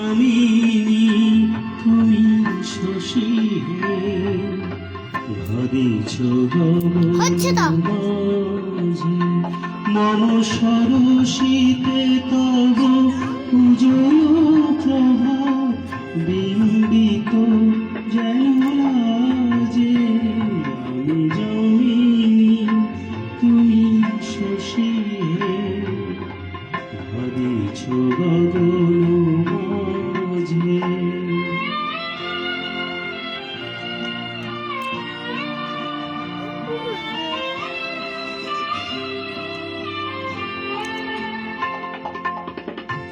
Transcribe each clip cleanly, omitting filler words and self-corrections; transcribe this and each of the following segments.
আমিনি তুমি শশী ভাবিছ হচ্ছে তো। মাঝে মম সরসিতে তব উজ্জ্বল প্রভা বিম্বিত যেন লাজে আমি জমিনি তুমি শশী ভাবিছ গগন মাঝে।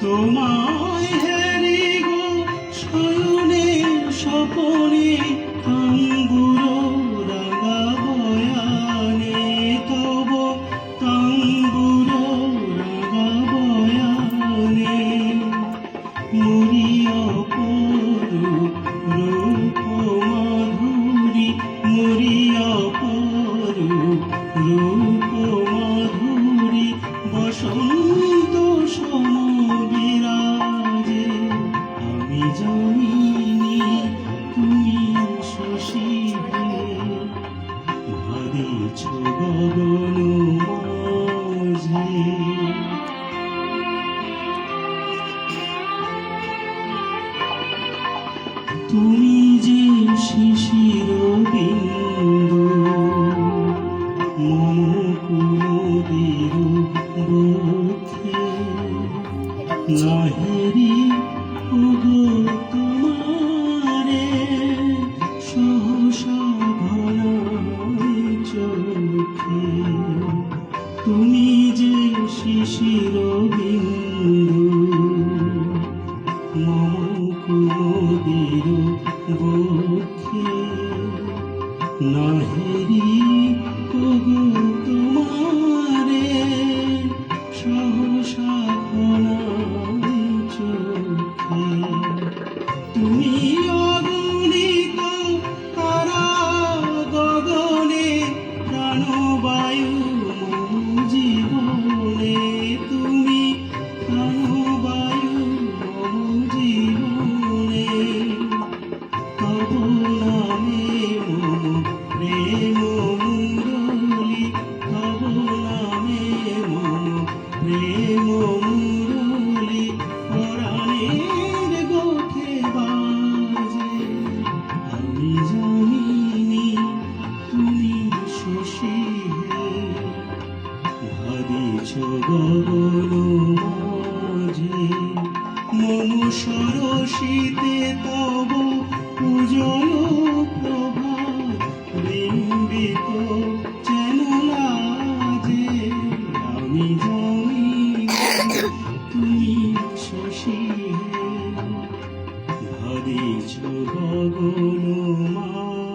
তোমায় হেরি গো শয়নে স্বপনে তাম্বুরো রাঙা বয়ানে তব তাম্বুরো রাঙা বয়ানে মরিয়া পরূপ রূপ মাধুরী মরিয়া পরূপ রূপ মাধুরী বসন্ত সমবিরাজে আমি জমিনি তুমি শশী ভাবিছ গগন মাঝে। তুমি যে শিশির বিন্দু মম কুমুদির বক্ষে নাহেরি ওগো তোমারে সহসা ঘনাই চোখে তুমি যে শিশির বিন্দু মম কুমুদির বক্ষে নাহেরি ওগো তোমারে সহসা ঘনাই চোখে তুমি অগণিত তারা গগনে প্রাণবায়ু মম জীবনে তুমি প্রাণবায়ু মম জীবনে তব নামে মম প্রেম মুরলী তব নামে মম প্রেম মুরলী পরাণের গোঠে বাজে আমি জানিনি তুমি শশী ভাবিছ গগন মাঝে মম সরসিতে তব উজ্জ্বল প্রভা বিম্বিত যেন লাজে আমি জানি তুমি শশী ভাবিছ গগন মাঝে।